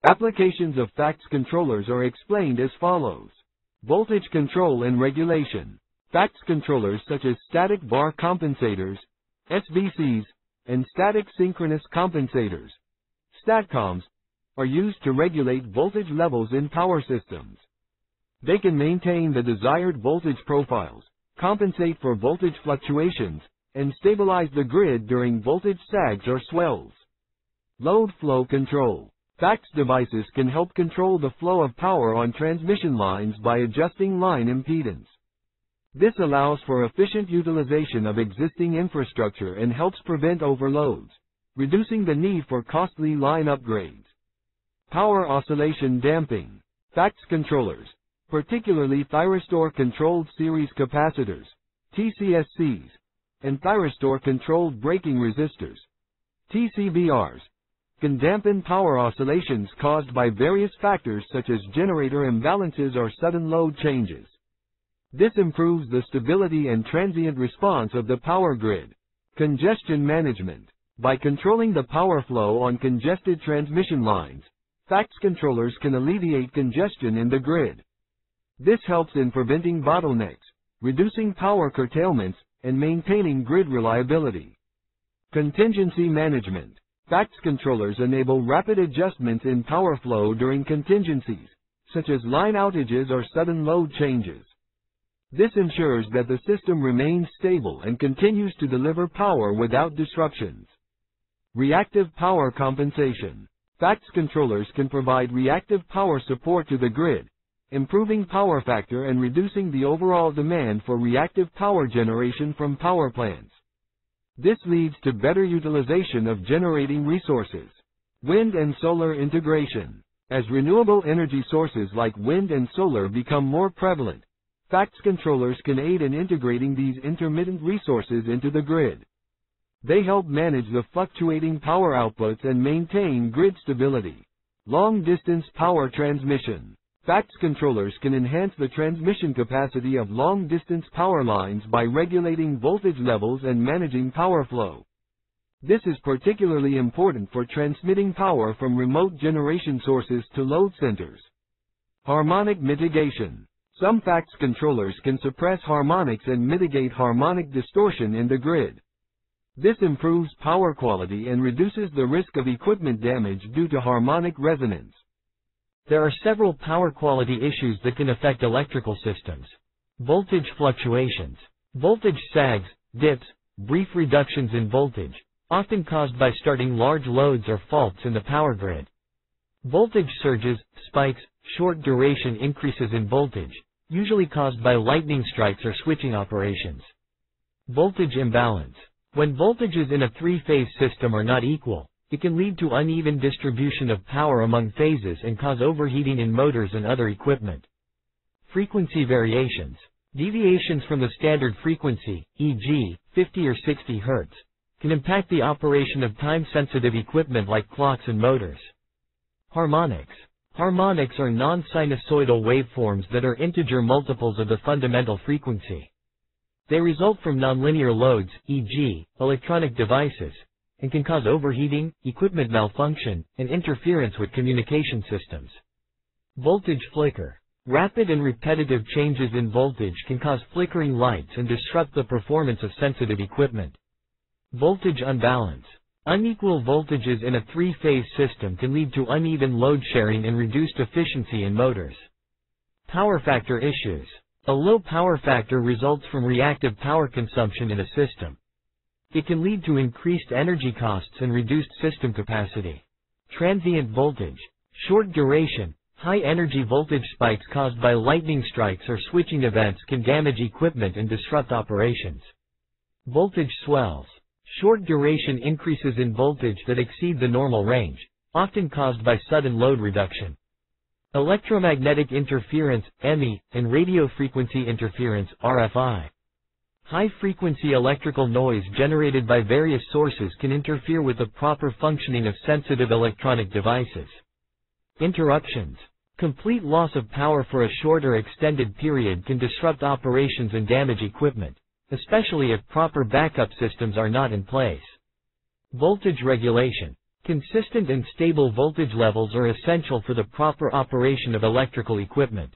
Applications of FACTS controllers are explained as follows. Voltage control and regulation. FACTS controllers such as static bar compensators, SVCs, and static synchronous compensators, STATCOMs, are used to regulate voltage levels in power systems. They can maintain the desired voltage profiles, compensate for voltage fluctuations, and stabilize the grid during voltage sags or swells. Load flow control. FACTS devices can help control the flow of power on transmission lines by adjusting line impedance. This allows for efficient utilization of existing infrastructure and helps prevent overloads, reducing the need for costly line upgrades. Power oscillation damping. FACTS controllers, particularly thyristor-controlled series capacitors, TCSCs, and thyristor-controlled braking resistors, TCBRs, can dampen power oscillations caused by various factors such as generator imbalances or sudden load changes. This improves the stability and transient response of the power grid. Congestion management. By controlling the power flow on congested transmission lines, FACTS controllers can alleviate congestion in the grid. This helps in preventing bottlenecks, reducing power curtailments, and maintaining grid reliability. Contingency management. FACTS controllers enable rapid adjustments in power flow during contingencies, such as line outages or sudden load changes. This ensures that the system remains stable and continues to deliver power without disruptions. Reactive power compensation. FACTS controllers can provide reactive power support to the grid, improving power factor and reducing the overall demand for reactive power generation from power plants. This leads to better utilization of generating resources. Wind and solar integration. As renewable energy sources like wind and solar become more prevalent, FACTS controllers can aid in integrating these intermittent resources into the grid. They help manage the fluctuating power outputs and maintain grid stability. Long-distance power transmission. FACTS controllers can enhance the transmission capacity of long-distance power lines by regulating voltage levels and managing power flow. This is particularly important for transmitting power from remote generation sources to load centers. Harmonic mitigation. Some FACTS controllers can suppress harmonics and mitigate harmonic distortion in the grid. This improves power quality and reduces the risk of equipment damage due to harmonic resonance. There are several power quality issues that can affect electrical systems. Voltage fluctuations. Voltage sags, dips, brief reductions in voltage, often caused by starting large loads or faults in the power grid. Voltage surges, spikes, short duration increases in voltage, usually caused by lightning strikes or switching operations. Voltage imbalance. When voltages in a three-phase system are not equal, it can lead to uneven distribution of power among phases and cause overheating in motors and other equipment. Frequency variations. Deviations from the standard frequency, e.g., 50 or 60 Hz, can impact the operation of time-sensitive equipment like clocks and motors. Harmonics. Harmonics are non-sinusoidal waveforms that are integer multiples of the fundamental frequency. They result from nonlinear loads, e.g., electronic devices, and can cause overheating, equipment malfunction, and interference with communication systems. Voltage flicker. Rapid and repetitive changes in voltage can cause flickering lights and disrupt the performance of sensitive equipment. Voltage unbalance. Unequal voltages in a three-phase system can lead to uneven load sharing and reduced efficiency in motors. Power factor issues. A low power factor results from reactive power consumption in a system. It can lead to increased energy costs and reduced system capacity. Transient voltage. Short duration, high energy voltage spikes caused by lightning strikes or switching events can damage equipment and disrupt operations. Voltage swells. Short duration increases in voltage that exceed the normal range, often caused by sudden load reduction. Electromagnetic interference, EMI, and radio frequency interference, RFI. High-frequency electrical noise generated by various sources can interfere with the proper functioning of sensitive electronic devices. Interruptions. Complete loss of power for a short or extended period can disrupt operations and damage equipment, especially if proper backup systems are not in place. Voltage regulation. Consistent and stable voltage levels are essential for the proper operation of electrical equipment.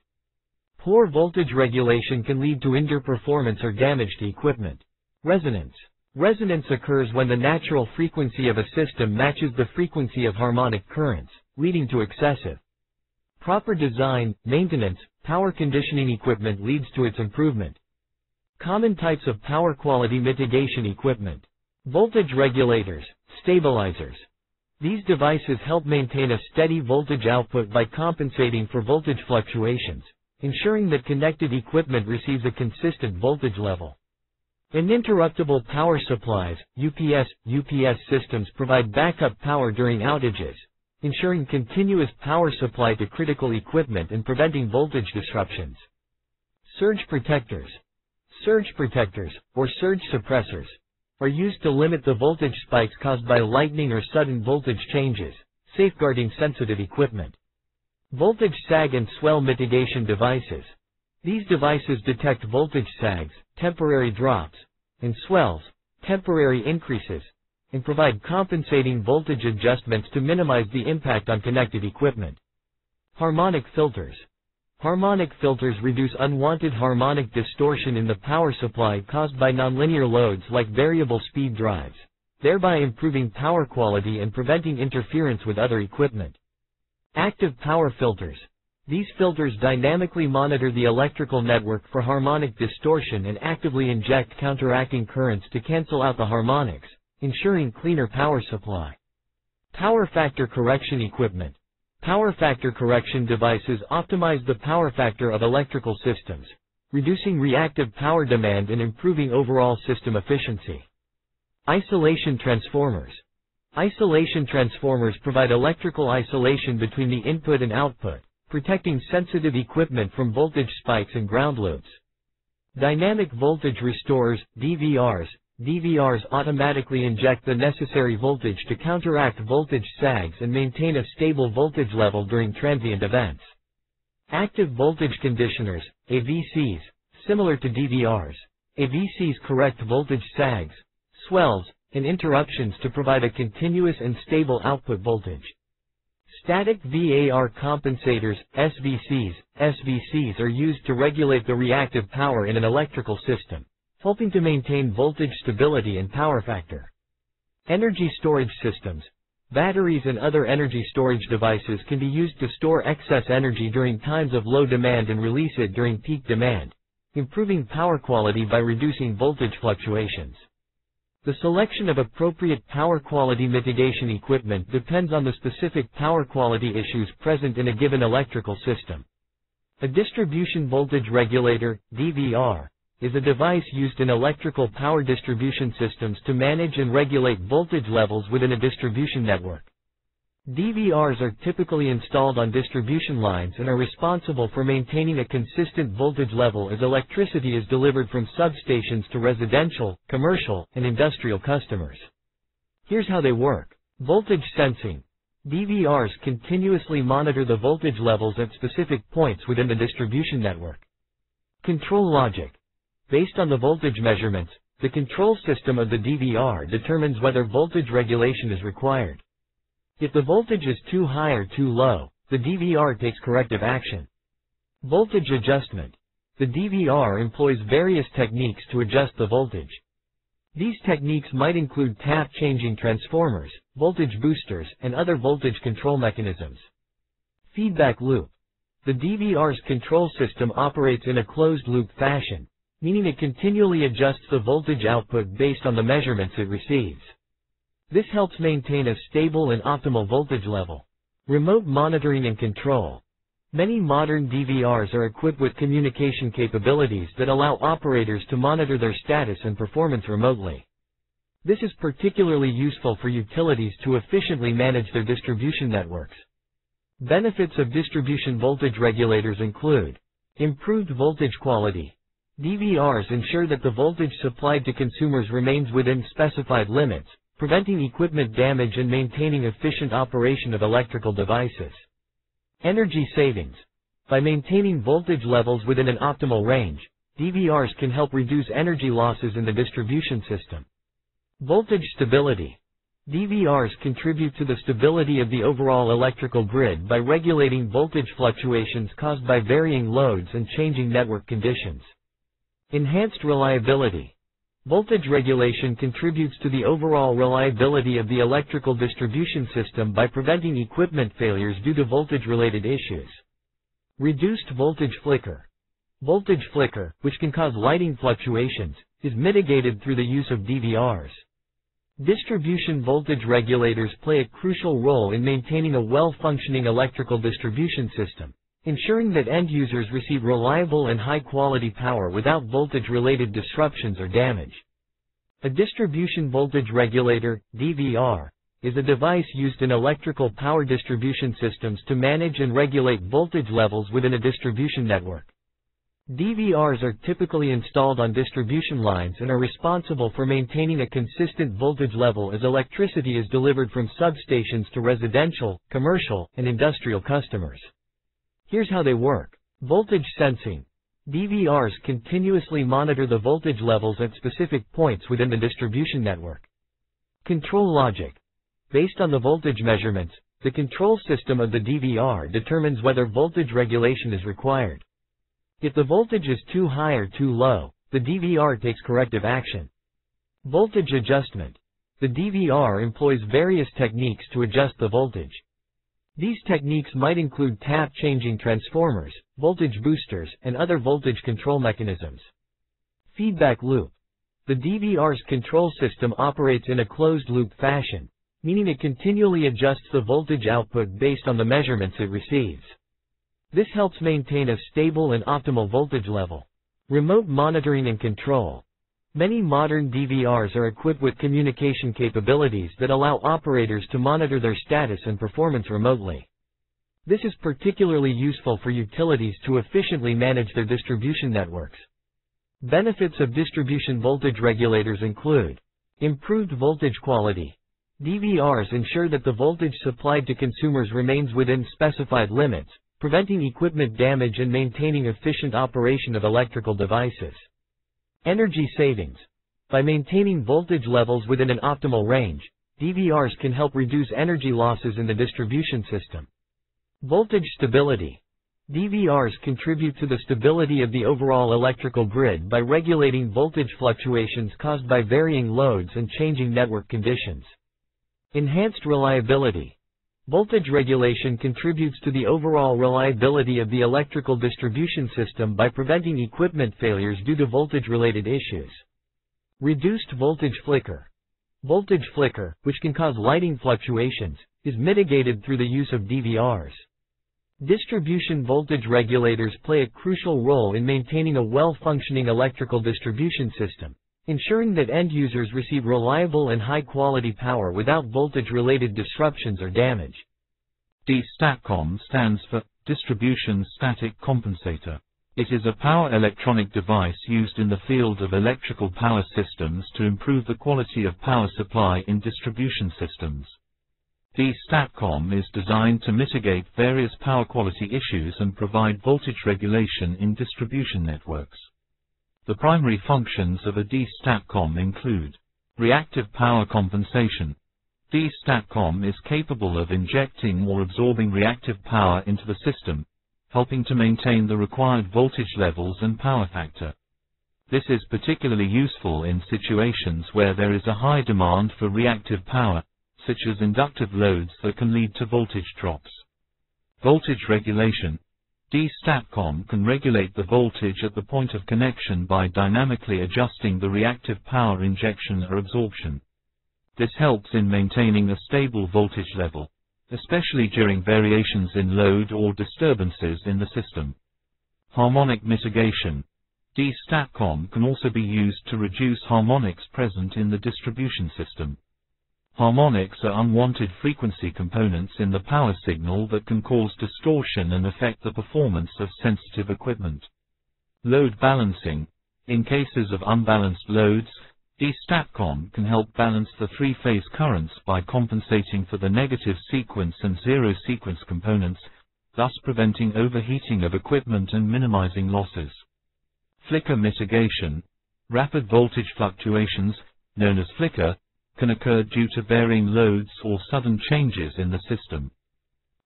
Poor voltage regulation can lead to underperformance or damage to equipment. Resonance. Resonance occurs when the natural frequency of a system matches the frequency of harmonic currents, leading to excessive. Proper design, maintenance, power conditioning equipment leads to its improvement. Common types of power quality mitigation equipment. Voltage regulators, stabilizers. These devices help maintain a steady voltage output by compensating for voltage fluctuations, ensuring that connected equipment receives a consistent voltage level. Uninterruptible power supplies, UPS systems provide backup power during outages, ensuring continuous power supply to critical equipment and preventing voltage disruptions. Surge protectors. Surge protectors, or surge suppressors, are used to limit the voltage spikes caused by lightning or sudden voltage changes, safeguarding sensitive equipment. Voltage sag and swell mitigation devices. These devices detect voltage sags, temporary drops, and swells, temporary increases, and provide compensating voltage adjustments to minimize the impact on connected equipment. Harmonic filters. Harmonic filters reduce unwanted harmonic distortion in the power supply caused by nonlinear loads like variable speed drives, thereby improving power quality and preventing interference with other equipment. Active power filters. These filters dynamically monitor the electrical network for harmonic distortion and actively inject counteracting currents to cancel out the harmonics, ensuring cleaner power supply. Power factor correction equipment. Power factor correction devices optimize the power factor of electrical systems, reducing reactive power demand and improving overall system efficiency. Isolation transformers. Isolation transformers provide electrical isolation between the input and output, protecting sensitive equipment from voltage spikes and ground loops. Dynamic voltage restorers, DVRs. DVRs automatically inject the necessary voltage to counteract voltage sags and maintain a stable voltage level during transient events. Active voltage conditioners, AVCs, similar to DVRs. AVCs correct voltage sags, swells, and interruptions to provide a continuous and stable output voltage. Static VAR compensators, SVCs. SVCs are used to regulate the reactive power in an electrical system, helping to maintain voltage stability and power factor. Energy storage systems. Batteries and other energy storage devices can be used to store excess energy during times of low demand and release it during peak demand, improving power quality by reducing voltage fluctuations. The selection of appropriate power quality mitigation equipment depends on the specific power quality issues present in a given electrical system. A distribution voltage regulator, DVR, is a device used in electrical power distribution systems to manage and regulate voltage levels within a distribution network. DVRs are typically installed on distribution lines and are responsible for maintaining a consistent voltage level as electricity is delivered from substations to residential, commercial, and industrial customers. Here's how they work. Voltage sensing. DVRs continuously monitor the voltage levels at specific points within the distribution network. Control logic. Based on the voltage measurements, the control system of the DVR determines whether voltage regulation is required. If the voltage is too high or too low, the DVR takes corrective action. Voltage adjustment. The DVR employs various techniques to adjust the voltage. These techniques might include tap-changing transformers, voltage boosters, and other voltage control mechanisms. Feedback loop. The DVR's control system operates in a closed-loop fashion, meaning it continually adjusts the voltage output based on the measurements it receives. This helps maintain a stable and optimal voltage level. Remote monitoring and control. Many modern DVRs are equipped with communication capabilities that allow operators to monitor their status and performance remotely. This is particularly useful for utilities to efficiently manage their distribution networks. Benefits of distribution voltage regulators include improved voltage quality. DVRs ensure that the voltage supplied to consumers remains within specified limits, preventing equipment damage and maintaining efficient operation of electrical devices. Energy savings. By maintaining voltage levels within an optimal range, DVRs can help reduce energy losses in the distribution system. Voltage stability. DVRs contribute to the stability of the overall electrical grid by regulating voltage fluctuations caused by varying loads and changing network conditions. Enhanced reliability. Voltage regulation contributes to the overall reliability of the electrical distribution system by preventing equipment failures due to voltage-related issues. Reduced voltage flicker. Voltage flicker, which can cause lighting fluctuations, is mitigated through the use of DVRs. Distribution voltage regulators play a crucial role in maintaining a well-functioning electrical distribution system, ensuring that end users receive reliable and high-quality power without voltage-related disruptions or damage. A distribution voltage regulator, DVR, is a device used in electrical power distribution systems to manage and regulate voltage levels within a distribution network. DVRs are typically installed on distribution lines and are responsible for maintaining a consistent voltage level as electricity is delivered from substations to residential, commercial, and industrial customers. Here's how they work. Voltage sensing. DVRs continuously monitor the voltage levels at specific points within the distribution network. Control logic. Based on the voltage measurements, the control system of the DVR determines whether voltage regulation is required. If the voltage is too high or too low, the DVR takes corrective action. Voltage adjustment. The DVR employs various techniques to adjust the voltage. These techniques might include tap-changing transformers, voltage boosters, and other voltage control mechanisms. Feedback loop. The DVR's control system operates in a closed-loop fashion, meaning it continually adjusts the voltage output based on the measurements it receives. This helps maintain a stable and optimal voltage level. Remote monitoring and control. Many modern DVRs are equipped with communication capabilities that allow operators to monitor their status and performance remotely. This is particularly useful for utilities to efficiently manage their distribution networks. Benefits of distribution voltage regulators include improved voltage quality. DVRs ensure that the voltage supplied to consumers remains within specified limits, preventing equipment damage and maintaining efficient operation of electrical devices. Energy savings. By maintaining voltage levels within an optimal range, DVRs can help reduce energy losses in the distribution system. Voltage stability. DVRs contribute to the stability of the overall electrical grid by regulating voltage fluctuations caused by varying loads and changing network conditions. Enhanced reliability. Voltage regulation contributes to the overall reliability of the electrical distribution system by preventing equipment failures due to voltage-related issues. Reduced voltage flicker. Voltage flicker, which can cause lighting fluctuations, is mitigated through the use of DVRs. Distribution voltage regulators play a crucial role in maintaining a well-functioning electrical distribution system, ensuring that end users receive reliable and high-quality power without voltage-related disruptions or damage. Dvr Dstatcom stands for Distribution Static Compensator. It is a power electronic device used in the field of electrical power systems to improve the quality of power supply in distribution systems. Dvr Dstatcom is designed to mitigate various power quality issues and provide voltage regulation in distribution networks. The primary functions of a Dvr Dstatcom include reactive power compensation. Dvr Dstatcom is capable of injecting or absorbing reactive power into the system, helping to maintain the required voltage levels and power factor. This is particularly useful in situations where there is a high demand for reactive power, such as inductive loads that can lead to voltage drops. Voltage regulation. Dvr Dstatcom can regulate the voltage at the point of connection by dynamically adjusting the reactive power injection or absorption. This helps in maintaining a stable voltage level, especially during variations in load or disturbances in the system. Harmonic mitigation. Dvr Dstatcom can also be used to reduce harmonics present in the distribution system. Harmonics are unwanted frequency components in the power signal that can cause distortion and affect the performance of sensitive equipment. Load balancing. In cases of unbalanced loads, Dvr Dstatcom can help balance the three-phase currents by compensating for the negative sequence and zero sequence components, thus preventing overheating of equipment and minimizing losses. Flicker mitigation. Rapid voltage fluctuations, known as flicker, can occur due to varying loads or sudden changes in the system.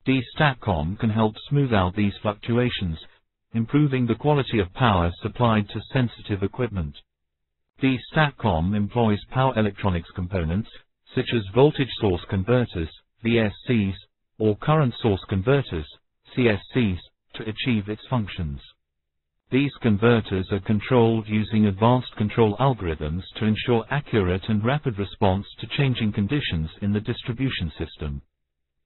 Dvr Dstatcom can help smooth out these fluctuations, improving the quality of power supplied to sensitive equipment. Dvr Dstatcom employs power electronics components, such as voltage source converters, VSCs, or current source converters, CSCs, to achieve its functions. These converters are controlled using advanced control algorithms to ensure accurate and rapid response to changing conditions in the distribution system.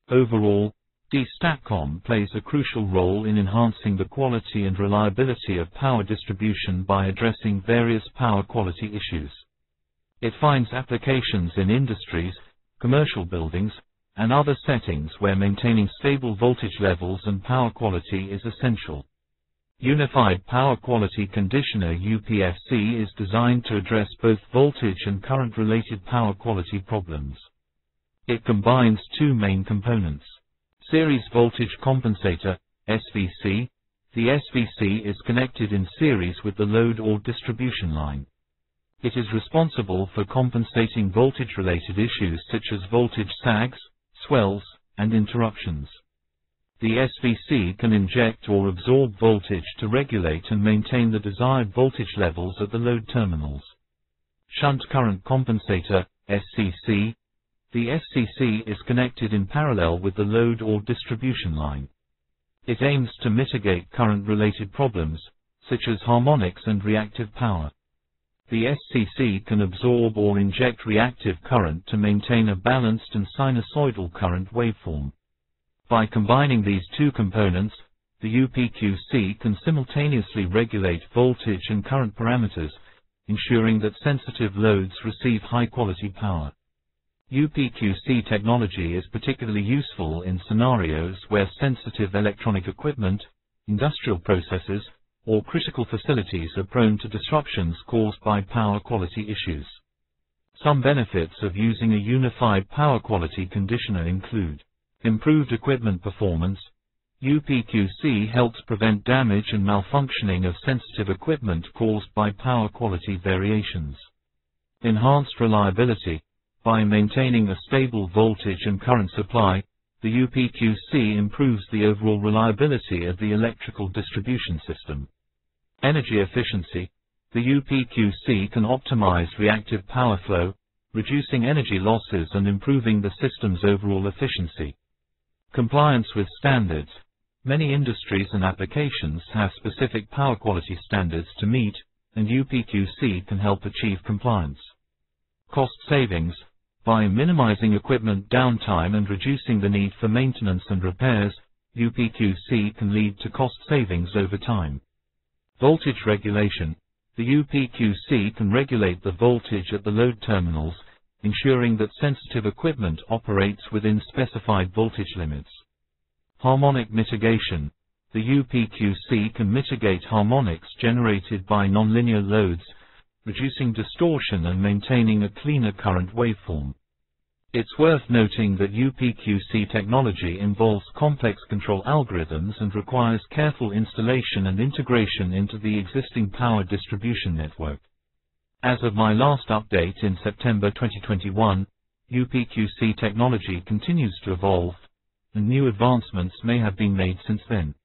Overall, Dvr Dstatcom plays a crucial role in enhancing the quality and reliability of power distribution by addressing various power quality issues. It finds applications in industries, commercial buildings, and other settings where maintaining stable voltage levels and power quality is essential. Unified Power Quality Conditioner (UPFC) is designed to address both voltage and current-related power quality problems. It combines two main components. Series Voltage Compensator, SVC. The SVC is connected in series with the load or distribution line. It is responsible for compensating voltage-related issues such as voltage sags, swells, and interruptions. The SVC can inject or absorb voltage to regulate and maintain the desired voltage levels at the load terminals. Shunt Current Compensator, SCC. The SCC is connected in parallel with the load or distribution line. It aims to mitigate current-related problems, such as harmonics and reactive power. The SCC can absorb or inject reactive current to maintain a balanced and sinusoidal current waveform. By combining these two components, the Upqc can simultaneously regulate voltage and current parameters, ensuring that sensitive loads receive high-quality power. Upqc technology is particularly useful in scenarios where sensitive electronic equipment, industrial processes, or critical facilities are prone to disruptions caused by power quality issues. Some benefits of using a unified power quality conditioner include improved equipment performance. Upqc helps prevent damage and malfunctioning of sensitive equipment caused by power quality variations. Enhanced reliability. By maintaining a stable voltage and current supply, the Upqc improves the overall reliability of the electrical distribution system. Energy efficiency. The Upqc can optimize reactive power flow, reducing energy losses and improving the system's overall efficiency. Compliance with standards. Many industries and applications have specific power quality standards to meet, and Upqc can help achieve compliance. Cost savings. By minimizing equipment downtime and reducing the need for maintenance and repairs, Upqc can lead to cost savings over time. Voltage regulation. The Upqc can regulate the voltage at the load terminals, ensuring that sensitive equipment operates within specified voltage limits. Harmonic mitigation. The Upqc can mitigate harmonics generated by nonlinear loads, reducing distortion and maintaining a cleaner current waveform. It's worth noting that Upqc technology involves complex control algorithms and requires careful installation and integration into the existing power distribution network. As of my last update in September 2021, Upqc technology continues to evolve, and new advancements may have been made since then.